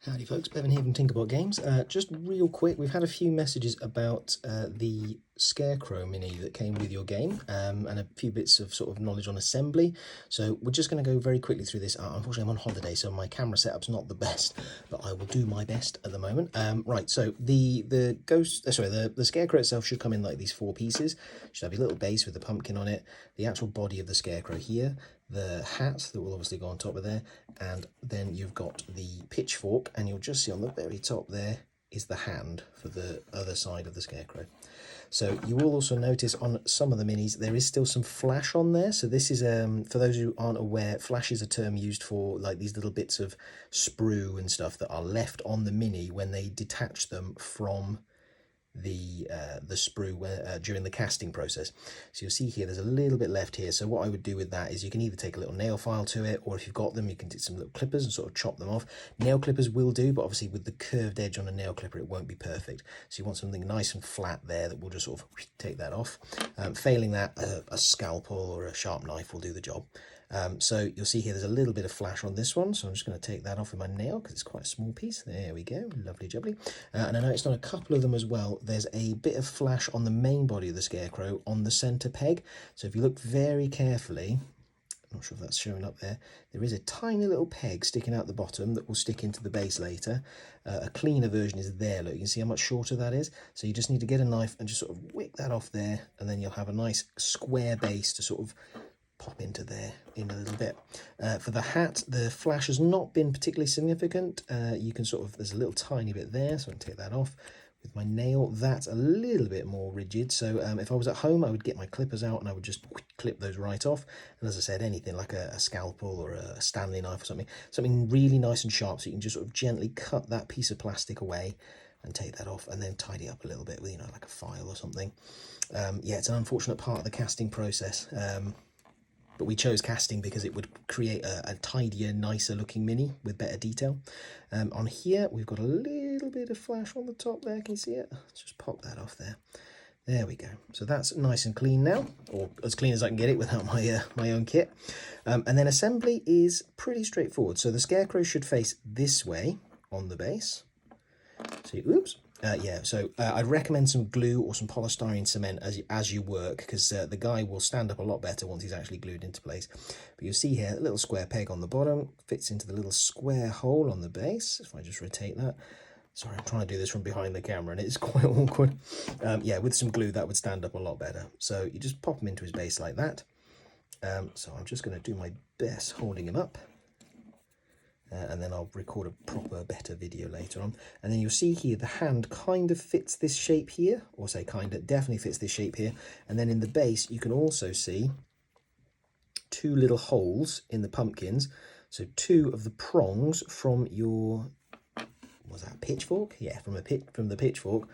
Howdy folks, Bevan here from Tinkerbot Games. Just real quick, we've had a few messages about the Scarecrow mini that came with your game, and a few bits of sort of knowledge on assembly. So we're just going to go very quickly through this. Unfortunately, I'm on holiday, so my camera setup's not the best, but I will do my best at the moment. Right, so the Scarecrow itself should come in like these 4 pieces. Should have a little base with a pumpkin on it, the actual body of the Scarecrow here, the hat that will obviously go on top of there, and then you've got the pitchfork, and you'll just see on the very top there is the hand for the other side of the Scarecrow. So you will also notice on some of the minis there is still some flash on there. So this is for those who aren't aware, flash is a term used for like these little bits of sprue and stuff that are left on the mini when they detach them from the sprue during the casting process. So you'll see here there's a little bit left here. So what I would do with that is you can either take a little nail file to it, or if you've got them you can do some little clippers and sort of chop them off. Nail clippers will do, but obviously with the curved edge on a nail clipper it won't be perfect. So you want something nice and flat there that will just sort of take that off. Failing that, a scalpel or a sharp knife will do the job. So you'll see here there's a little bit of flash on this one, so I'm just going to take that off with my nail because it's quite a small piece. There we go, lovely jubbly. And I noticed on a couple of them as well there's a bit of flash on the main body of the Scarecrow on the centre peg. So if you look very carefully, I'm not sure if that's showing up there, there is a tiny little peg sticking out the bottom that will stick into the base later. A cleaner version is there, look, you can see how much shorter that is. So you just need to get a knife and just sort of wick that off there, and then you'll have a nice square base to sort of pop into there in a little bit. For the hat, the flash has not been particularly significant. You can sort of, there's a little tiny bit there, so I can take that off with my nail. That's a little bit more rigid, so if I was at home I would get my clippers out and I would just clip those right off. And as I said, anything like a scalpel or a Stanley knife or something really nice and sharp, so you can just sort of gently cut that piece of plastic away and take that off, and then tidy up a little bit with, you know, like a file or something. Yeah, it's an unfortunate part of the casting process. But we chose casting because it would create a tidier, nicer looking mini with better detail. On here, we've got a little bit of flash on the top there. Can you see it? Let's just pop that off there. There we go. So that's nice and clean now, or as clean as I can get it without my own kit. And then assembly is pretty straightforward. So the Scarecrow should face this way on the base. So, oops. Yeah, so I'd recommend some glue or some polystyrene cement as you work, because the guy will stand up a lot better once he's actually glued into place. But you'll see here a little square peg on the bottom fits into the little square hole on the base. If I just rotate that. Sorry, I'm trying to do this from behind the camera and it's quite awkward. Yeah, with some glue that would stand up a lot better. So you just pop him into his base like that. So I'm just going to do my best holding him up. And then I'll record a proper, better video later on. And then you'll see here the hand kind of fits this shape here, or say kind of, definitely fits this shape here. And then in the base, you can also see 2 little holes in the pumpkins. So 2 of the prongs from your, was that a pitchfork? Yeah, from the pitchfork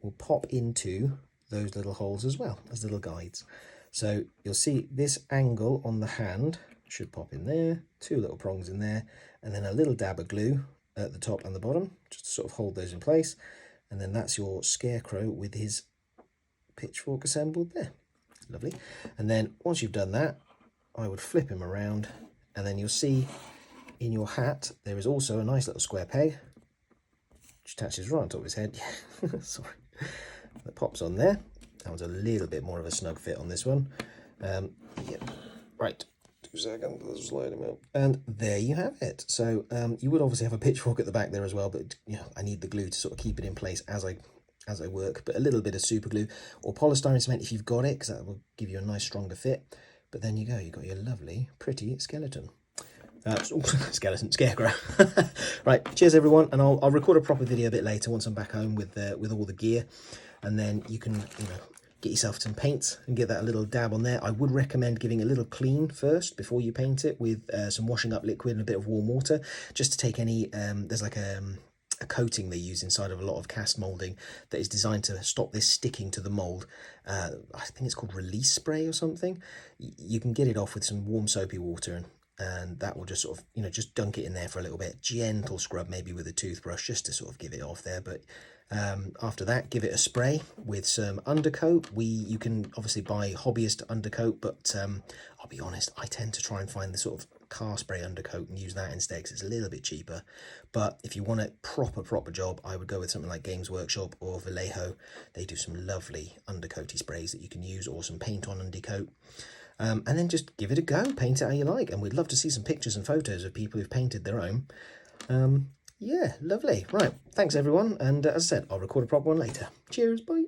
will pop into those little holes as well as little guides. So you'll see this angle on the hand should pop in there, 2 little prongs in there, and then a little dab of glue at the top and the bottom, just to sort of hold those in place. And then that's your Scarecrow with his pitchfork assembled there. Lovely. And then once you've done that, I would flip him around, and then you'll see in your hat there is also a nice little square peg, which attaches right on top of his head. Sorry. That pops on there. That was a little bit more of a snug fit on this one. Yeah. Right. 2 seconds, let's slide him out. And there you have it. So you would obviously have a pitchfork at the back there as well, but you know, I need the glue to sort of keep it in place as I work. But a little bit of super glue or polystyrene cement if you've got it, because that will give you a nice stronger fit. But then you go, you've got your lovely, pretty skeleton. Scarecrow. Right, cheers everyone, and I'll record a proper video a bit later once I'm back home with all the gear, and then you can, you know, get yourself some paints and get that a little dab on there. I would recommend giving a little clean first before you paint it with some washing up liquid and a bit of warm water, just to take any, there's like a coating they use inside of a lot of cast moulding that is designed to stop this sticking to the mould. I think it's called release spray or something. You can get it off with some warm soapy water, and that will just sort of, you know, just dunk it in there for a little bit. Gentle scrub maybe with a toothbrush just to sort of give it off there. But after that, give it a spray with some undercoat. You can obviously buy hobbyist undercoat, but I'll be honest, I tend to try and find the sort of car spray undercoat and use that instead because it's a little bit cheaper. But if you want a proper job, I would go with something like Games Workshop or Vallejo. They do some lovely undercoaty sprays that you can use, or some paint on undercoat. And then just give it a go, paint it how you like, and we'd love to see some pictures and photos of people who've painted their own. Yeah, lovely. Right, thanks everyone, and as I said, I'll record a proper one later. Cheers, bye.